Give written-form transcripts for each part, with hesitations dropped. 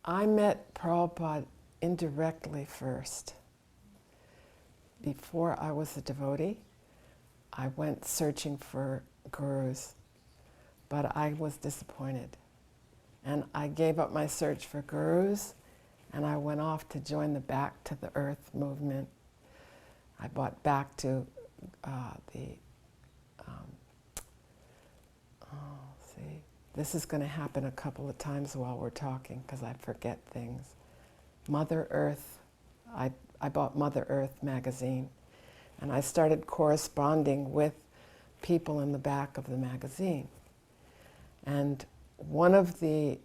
I met Prabhupada indirectly first. Before I was a devotee, I went searching for gurus, but I was disappointed. And I gave up my search for gurus, and I went off to join the Back to the Earth movement. I bought back to this is going to happen a couple of times while we're talking, because I forget things. Mother Earth, I bought Mother Earth magazine, and I started corresponding with people in the back of the magazine. And one of the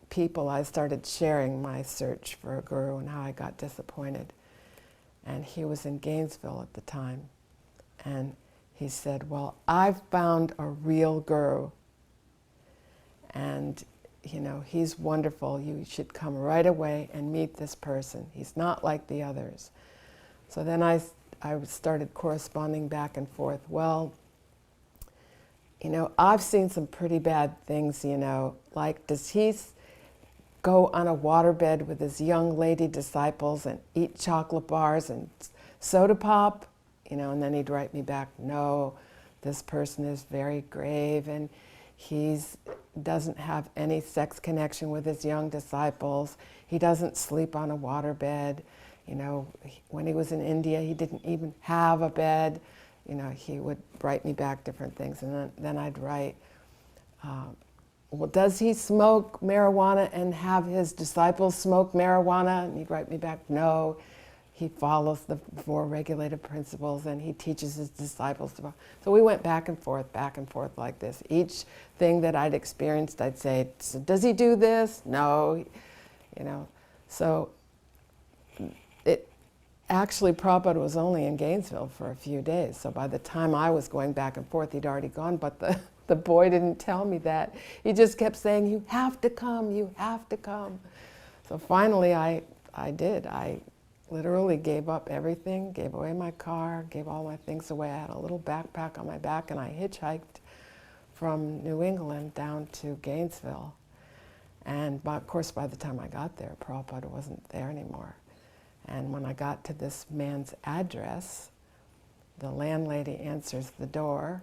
people, I started sharing my search for a guru and how I got disappointed. And he was in Gainesville at the time. And he said, well, I've found a real guru. And, you know, he's wonderful. You should come right away and meet this person. He's not like the others. So then I started corresponding back and forth. Well, you know, I've seen some pretty bad things, you know, like does he go on a waterbed with his young lady disciples and eat chocolate bars and soda pop? You know, and then he'd write me back, no, this person is very grave and doesn't have any sex connection with his young disciples. He doesn't sleep on a waterbed. You know, when he was in India, he didn't even have a bed. You know, he would write me back different things, and then I'd write, well, does he smoke marijuana and have his disciples smoke marijuana? And he'd write me back, no. He follows the 4 regulative principles, and he teaches his disciples to. So we went back and forth like this. Each thing that I'd experienced, I'd say, so does he do this? No. You know, so actually, Prabhupada was only in Gainesville for a few days, so by the time I was going back and forth, he'd already gone, but the boy didn't tell me that. He just kept saying, you have to come, you have to come. So finally, I did. I literally gave up everything, gave away my car, gave all my things away. I had a little backpack on my back, and I hitchhiked from New England down to Gainesville. And of course, by the time I got there, Prabhupada wasn't there anymore. And when I got to this man's address, the landlady answers the door.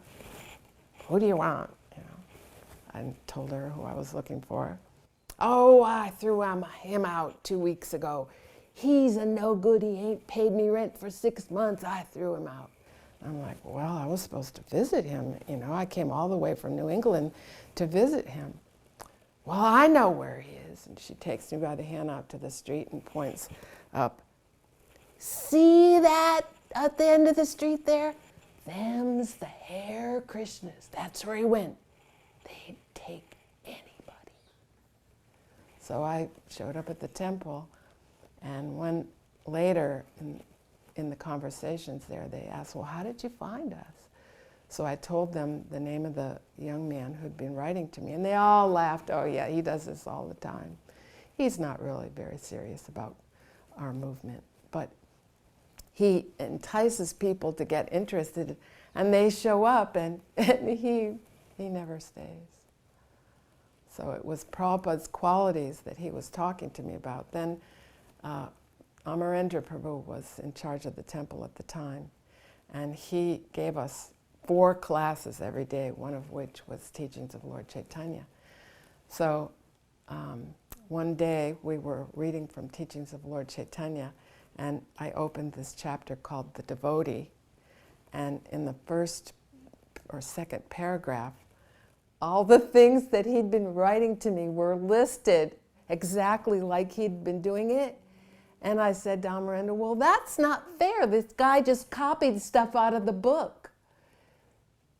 Who do you want? You know, I told her who I was looking for. Oh, I threw him out 2 weeks ago. He's a no good. He ain't paid me rent for 6 months. I threw him out. I'm like, well, I was supposed to visit him. You know, I came all the way from New England to visit him. Well, I know where he is. And she takes me by the hand out to the street and points up. See that at the end of the street there? Them's the Hare Krishnas. That's where he went. They'd take anybody. So I showed up at the temple, and when later in the conversations there, they asked, well, how did you find us? So I told them the name of the young man who'd been writing to me, and they all laughed. Oh yeah, he does this all the time. He's not really very serious about our movement, but he entices people to get interested, and they show up, and he never stays. So it was Prabhupada's qualities that he was talking to me about. Then Amarendra Prabhu was in charge of the temple at the time, and he gave us 4 classes every day, one of which was teachings of Lord Chaitanya. So one day we were reading from teachings of Lord Chaitanya, and I opened this chapter called The Devotee, and in the first or second paragraph, all the things that he'd been writing to me were listed exactly like he'd been doing it. And I said to Amarendra, well, that's not fair. This guy just copied stuff out of the book.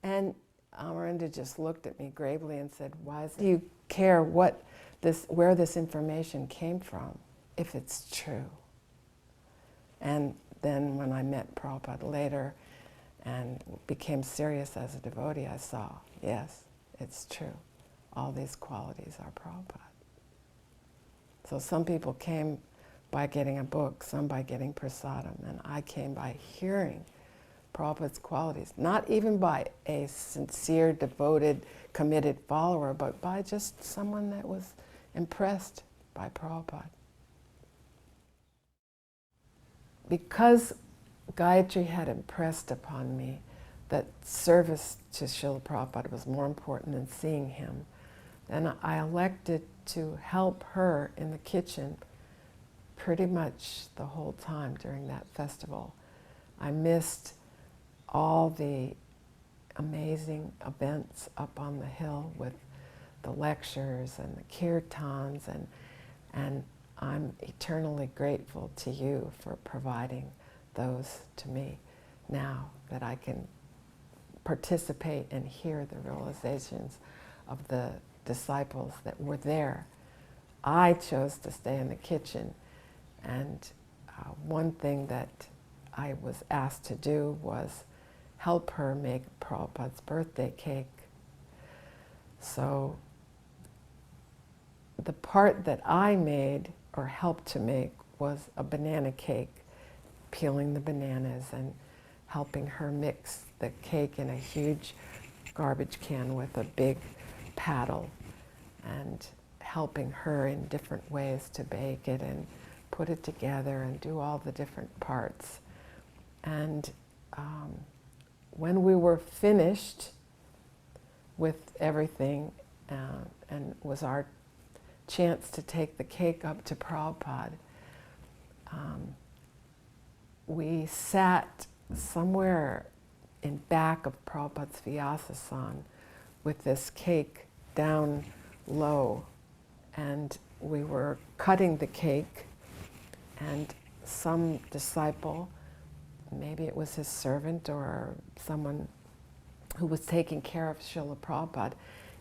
And Amarendra just looked at me gravely and said, why do you care where this information came from, if it's true? And then when I met Prabhupada later and became serious as a devotee, I saw, yes, it's true. All these qualities are Prabhupada. So some people came by getting a book, some by getting prasadam, and I came by hearing Prabhupada's qualities, not even by a sincere, devoted, committed follower, but by just someone that was impressed by Prabhupada. Because Gayatri had impressed upon me that service to Srila Prabhupada was more important than seeing him, then I elected to help her in the kitchen pretty much the whole time during that festival. I missed all the amazing events up on the hill with the lectures and the kirtans, and I'm eternally grateful to you for providing those to me now that I can participate and hear the realizations of the disciples that were there. I chose to stay in the kitchen, and one thing that I was asked to do was help her make Prabhupada's birthday cake. So the part that I made or helped to make was a banana cake, peeling the bananas and helping her mix the cake in a huge garbage can with a big paddle, and helping her in different ways to bake it and put it together and do all the different parts. And when we were finished with everything, and it was our chance to take the cake up to Prabhupada, we sat somewhere in back of Prabhupada's Vyasasan with this cake down low, and we were cutting the cake, and some disciple, maybe it was his servant or someone who was taking care of Srila Prabhupada,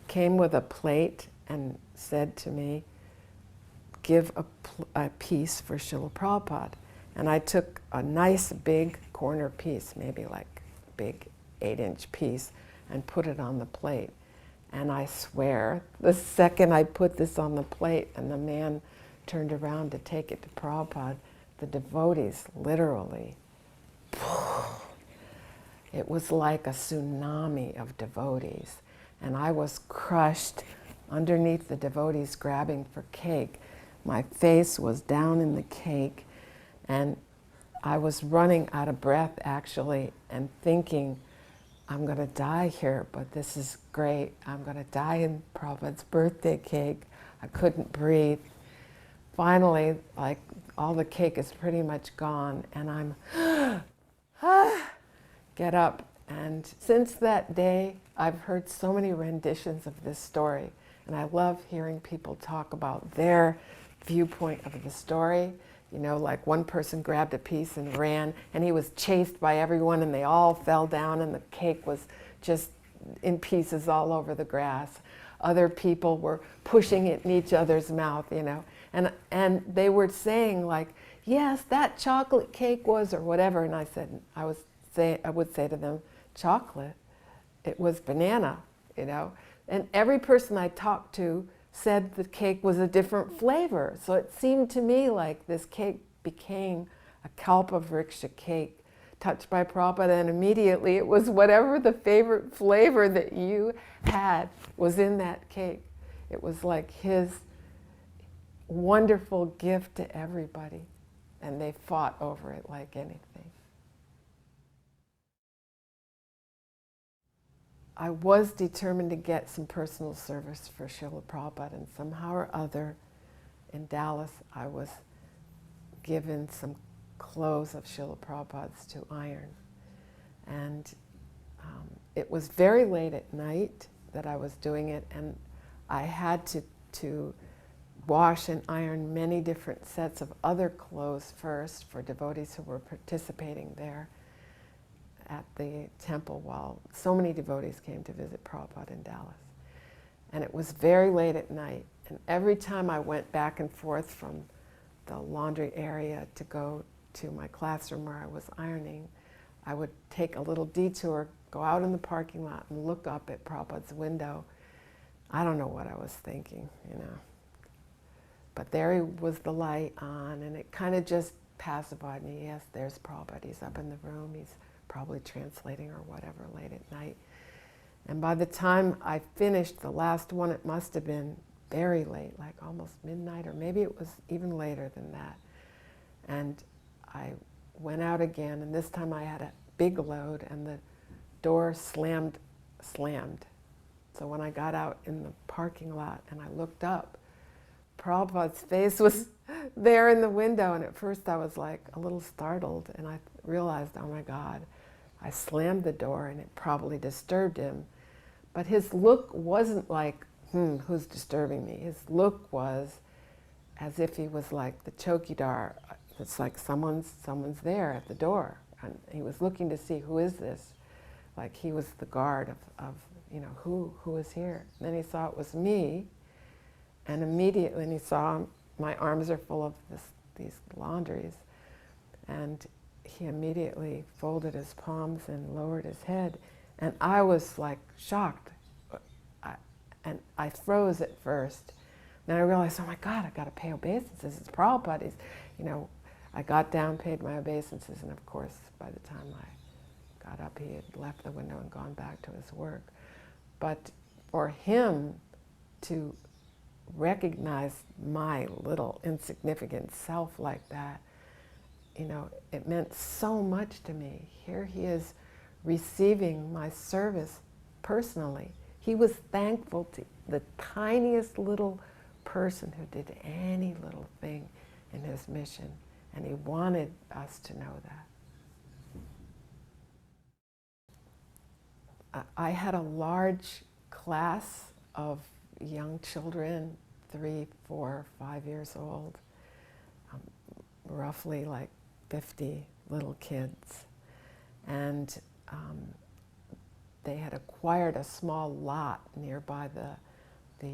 came with a plate and said to me, give a piece for Srila Prabhupada. And I took a nice big corner piece, maybe like a big 8-inch piece, and put it on the plate. And I swear, the second I put this on the plate and the man turned around to take it to Prabhupada, the devotees literally, it was like a tsunami of devotees. And I was crushed underneath the devotees grabbing for cake. My face was down in the cake, and I was running out of breath actually, and thinking, I'm going to die here, but this is great. I'm going to die in Prabhupada's birthday cake. I couldn't breathe. Finally, like, all the cake is pretty much gone, and I'm, get up. And since that day, I've heard so many renditions of this story, and I love hearing people talk about their viewpoint of the story. You know, like one person grabbed a piece and ran, and he was chased by everyone, and they all fell down, and the cake was just in pieces all over the grass. Other people were pushing it in each other's mouth, you know, and they were saying like, yes, that chocolate cake was, or whatever, and I would say to them, chocolate? It was banana, you know, and every person I talked to said the cake was a different flavor. So it seemed to me like this cake became a kalpavriksha cake touched by Prabhupada, and immediately it was whatever the favorite flavor that you had was in that cake. It was like his wonderful gift to everybody, and they fought over it like anything. I was determined to get some personal service for Srila Prabhupada, and somehow or other in Dallas I was given some clothes of Srila Prabhupada's to iron. And it was very late at night that I was doing it, and I had to wash and iron many different sets of other clothes first for devotees who were participating there at the temple while so many devotees came to visit Prabhupada in Dallas. And it was very late at night, and every time I went back and forth from the laundry area to go to my classroom where I was ironing, I would take a little detour, go out in the parking lot and look up at Prabhupada's window. I don't know what I was thinking, you know. But there he was, the light on, and it kind of just pacified me. Yes, there's Prabhupada, he's up in the room, he's probably translating or whatever late at night. And by the time I finished the last one, it must have been very late, like almost midnight, or maybe it was even later than that. And I went out again, and this time I had a big load, and the door slammed. So when I got out in the parking lot and I looked up, Prabhupada's face was there in the window, and at first I was like a little startled, and I realized, oh my God, I slammed the door and it probably disturbed him. But his look wasn't like, who's disturbing me? His look was as if he was like the chowkidar. It's like someone's there at the door. And he was looking to see, who is this? Like he was the guard of who is here? And then he saw it was me, and immediately he saw my arms are full of these laundries, and he immediately folded his palms and lowered his head, and I was like shocked, and I froze at first. Then I realized, oh my God, I got to pay obeisances. It's Prabhupada. I got down, paid my obeisances, and of course, by the time I got up, he had left the window and gone back to his work. But for him to recognize my little insignificant self like that, it meant so much to me. Here he is receiving my service personally. He was thankful to the tiniest little person who did any little thing in his mission, and he wanted us to know that. I had a large class of young children, 3, 4, 5 years old, roughly like 50 little kids. And they had acquired a small lot nearby the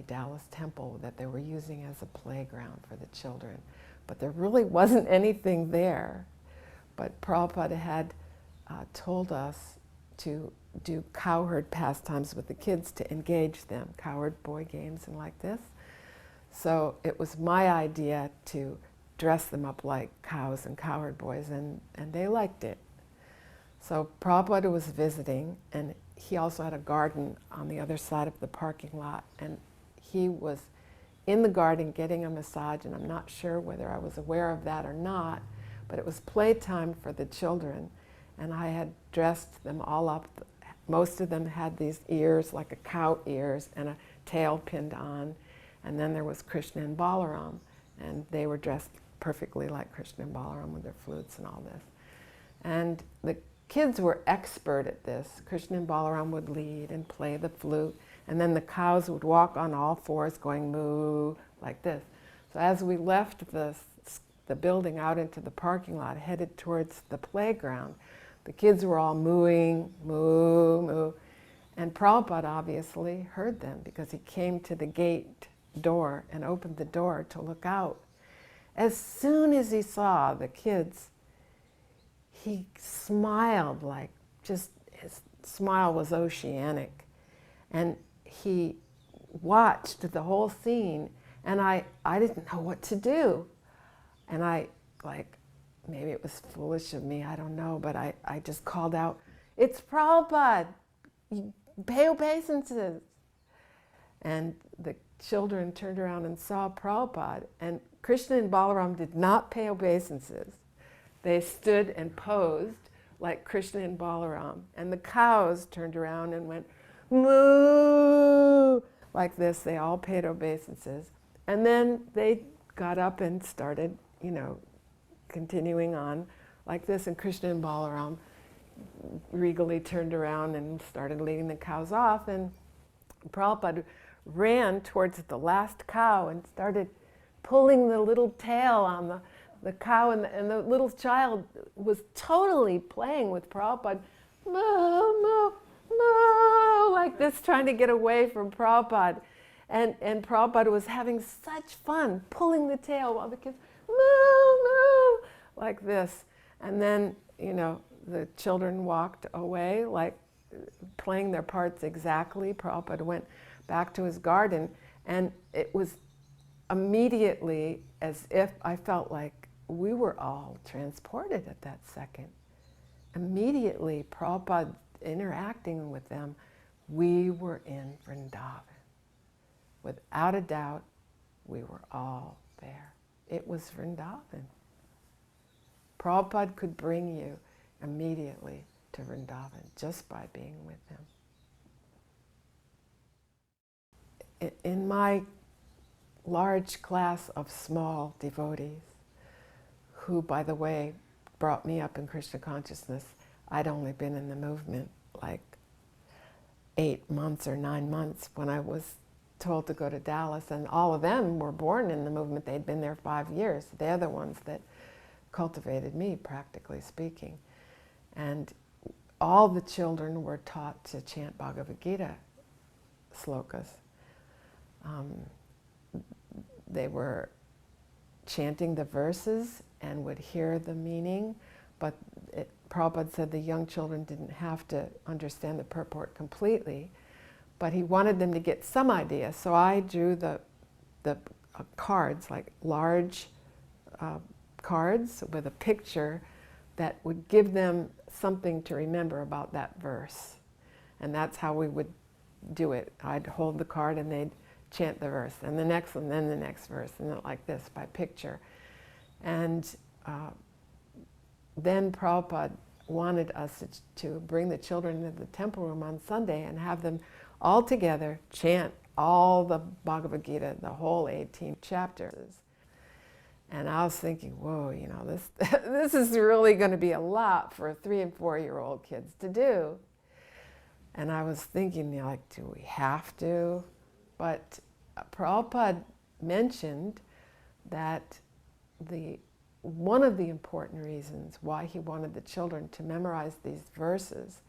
Dallas temple that they were using as a playground for the children. But there really wasn't anything there. But Prabhupada had told us to do cowherd pastimes with the kids to engage them, cowherd boy games and like this. So it was my idea to dress them up like cows and cowherd boys, and they liked it. So Prabhupada was visiting, and he also had a garden on the other side of the parking lot, and he was in the garden getting a massage, and I'm not sure whether I was aware of that or not, but it was playtime for the children, and I had dressed them all up. Most of them had these ears, like a cow ears, and a tail pinned on, and then there was Krishna and Balaram, and they were dressed perfectly like Krishna and Balaram with their flutes and all this. And the kids were expert at this. Krishna and Balaram would lead and play the flute, and then the cows would walk on all fours going moo, like this. So as we left the building out into the parking lot, headed towards the playground, the kids were all mooing, moo, moo. And Prabhupada obviously heard them because he came to the gate door and opened the door to look out. As soon as he saw the kids, he smiled, like just his smile was oceanic. And he watched the whole scene, and I didn't know what to do. And maybe it was foolish of me, I don't know, but I just called out, "It's Prabhupada, you pay obeisances." And the children turned around and saw Prabhupada, and Krishna and Balaram did not pay obeisances. They stood and posed like Krishna and Balaram, and the cows turned around and went moo, like this. They all paid obeisances. And then they got up and started, continuing on like this, and Krishna and Balaram regally turned around and started leading the cows off, and Prabhupada ran towards the last cow and started pulling the little tail on the cow, and the little child was totally playing with Prabhupada, moo, moo, moo, like this, trying to get away from Prabhupada. And Prabhupada was having such fun pulling the tail while the kids, moo, moo, like this. And then, the children walked away, like playing their parts exactly. Prabhupada went back to his garden, and it was immediately as if I felt like we were all transported at that second. Immediately, Prabhupada interacting with them, we were in Vrindavan. without a doubt, we were all there. It was Vrindavan. Prabhupada could bring you immediately to Vrindavan just by being with him. In my large class of small devotees, who, by the way, brought me up in Krishna consciousness, I'd only been in the movement like 8 months or 9 months when I was told to go to Dallas, and all of them were born in the movement. They'd been there 5 years. They're the ones that cultivated me, practically speaking. And all the children were taught to chant Bhagavad-gita slokas. They were chanting the verses and would hear the meaning, but Prabhupada said the young children didn't have to understand the purport completely, but he wanted them to get some idea. So I drew the cards, like large cards with a picture that would give them something to remember about that verse. And that's how we would do it. I'd hold the card and they'd chant the verse, and the next one, then the next verse, and like this, by picture. And then Prabhupada wanted us to bring the children into the temple room on Sunday and have them all together chant all the Bhagavad-gita, the whole 18 chapters. And I was thinking, whoa, you know, this is really going to be a lot for 3- and 4-year-old kids to do. And I was thinking, you know, like, do we have to? But Prabhupada mentioned that one of the important reasons why he wanted the children to memorize these verses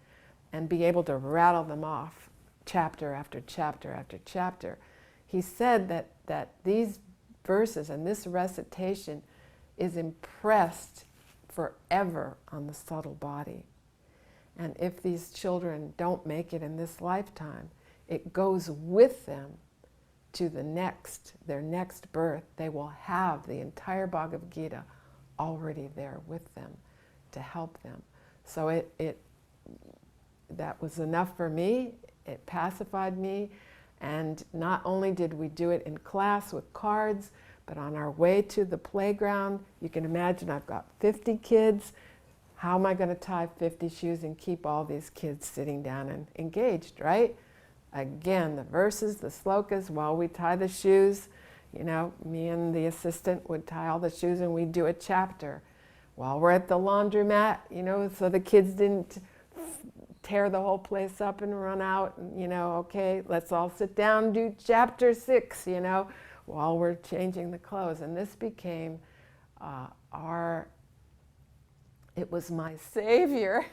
and be able to rattle them off chapter after chapter after chapter, he said that these verses and this recitation is impressed forever on the subtle body. And if these children don't make it in this lifetime, it goes with them to their next birth. They will have the entire Bhagavad-gita already there with them to help them. So that was enough for me. It pacified me. And not only did we do it in class with cards, but on our way to the playground, you can imagine I've got 50 kids. How am I going to tie 50 shoes and keep all these kids sitting down and engaged, right? Again, the verses, the slokas, while we tie the shoes, you know, me and the assistant would tie all the shoes and we'd do a chapter. While we're at the laundromat, you know, so the kids didn't tear the whole place up and run out, and, you know, okay, let's all sit down and do chapter 6, you know, while we're changing the clothes. And this became it was my savior,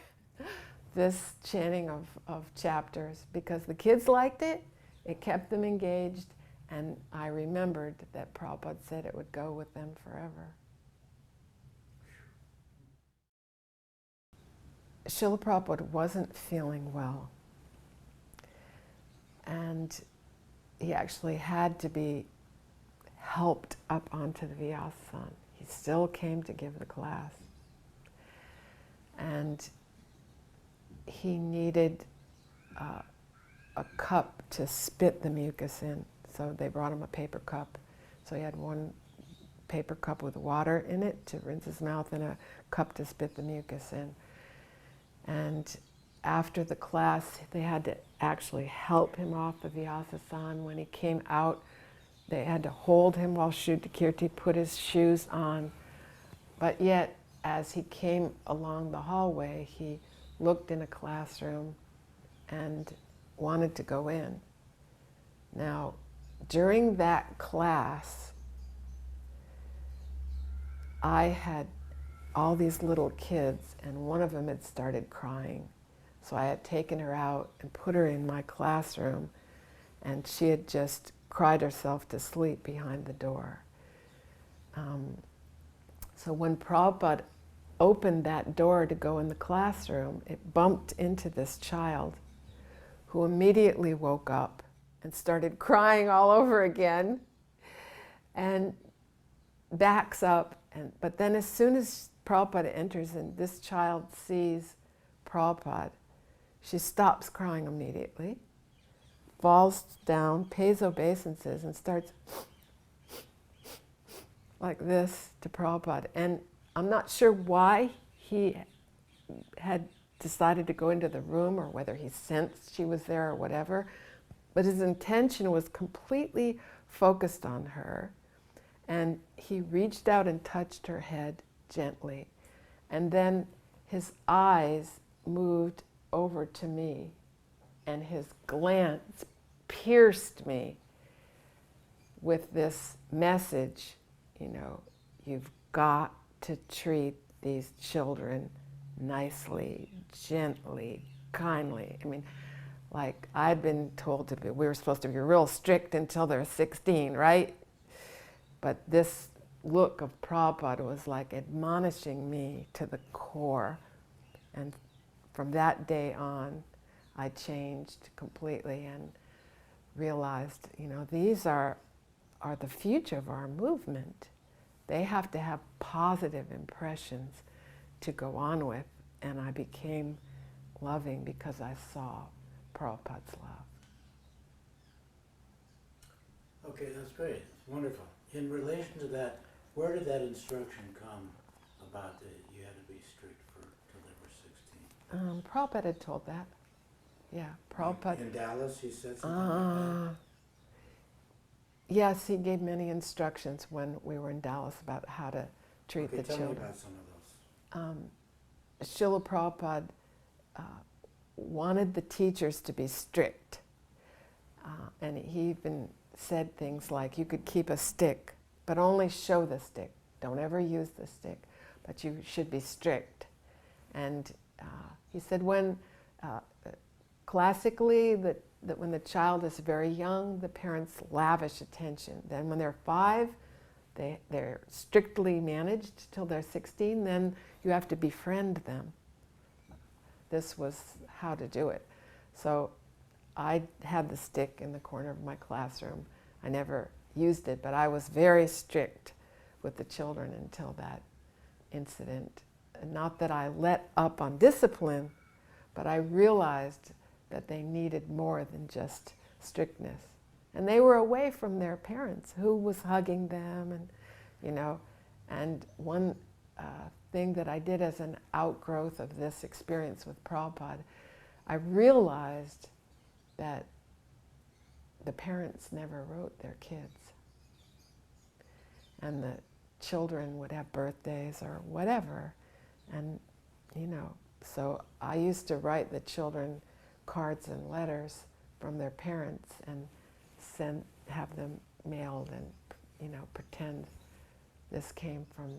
this chanting of chapters, because the kids liked it, it kept them engaged, and I remembered that Prabhupada said it would go with them forever. Srila Prabhupada wasn't feeling well, and he actually had to be helped up onto the Vyasasan. He still came to give the class, and he needed a cup to spit the mucus in, so they brought him a paper cup. So he had one paper cup with water in it to rinse his mouth and a cup to spit the mucus in. And after the class, they had to actually help him off the Vyasasan. When he came out, they had to hold him while Shuddhakirti put his shoes on. But yet, as he came along the hallway, he looked in a classroom and wanted to go in. Now, during that class, I had all these little kids, and one of them had started crying. So I had taken her out and put her in my classroom, and she had just cried herself to sleep behind the door. So when Prabhupada opened that door to go in the classroom, it bumped into this child who immediately woke up and started crying all over again and backs up. But then as soon as Prabhupada enters and this child sees Prabhupada, she stops crying immediately, falls down, pays obeisances, and starts like this to Prabhupada. And I'm not sure why he had decided to go into the room or whether he sensed she was there or whatever, but his intention was completely focused on her. And he reached out and touched her head gently. And then his eyes moved over to me, and his glance pierced me with this message, you know, you've got to treat these children nicely, gently, kindly. I mean, like I'd been told to be, we were supposed to be real strict until they're 16, right? But this look of Prabhupada was like admonishing me to the core. And from that day on, I changed completely and realized, you know, these are the future of our movement. They have to have positive impressions to go on with. And I became loving because I saw Prabhupada's love. Okay, that's great. It's wonderful. In relation to that, where did that instruction come about that you had to be strict till they were 16? Prabhupada had told that. Yeah, Prabhupada. In Dallas, he said something like that? Yes, he gave many instructions when we were in Dallas about how to treat the children. Tell me about some of those. Srila Prabhupada wanted the teachers to be strict. And he even said things like, you could keep a stick, but only show the stick. Don't ever use the stick, but you should be strict. And he said when, classically, that when the child is very young, the parents lavish attention. Then when they're 5, they're strictly managed till they're 16, then you have to befriend them. This was how to do it. So I had the stick in the corner of my classroom. I never used it, but I was very strict with the children until that incident. And not that I let up on discipline, but I realized that they needed more than just strictness. And they were away from their parents, who was hugging them, and, you know. And one thing that I did as an outgrowth of this experience with Prabhupada, I realized that the parents never wrote their kids. And the children would have birthdays or whatever. And, you know, so I used to write the children cards and letters from their parents and have them mailed and, you know, pretend this came from.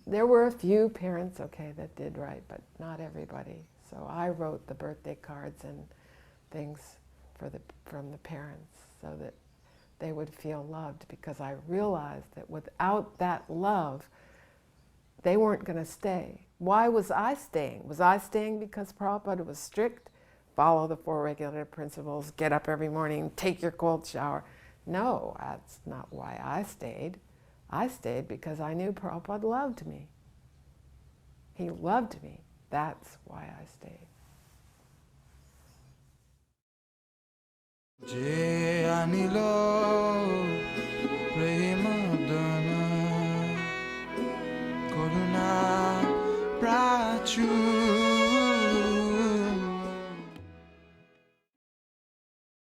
There were a few parents, okay, that did write, but not everybody. So I wrote the birthday cards and things from the parents so that they would feel loved, because I realized that without that love, they weren't going to stay. Why was I staying? Was I staying because Prabhupada was strict? Follow the 4 regulative principles, get up every morning, take your cold shower. No, that's not why I stayed. I stayed because I knew Prabhupada loved me. He loved me. That's why I stayed. Je anilo premadana koruna prachu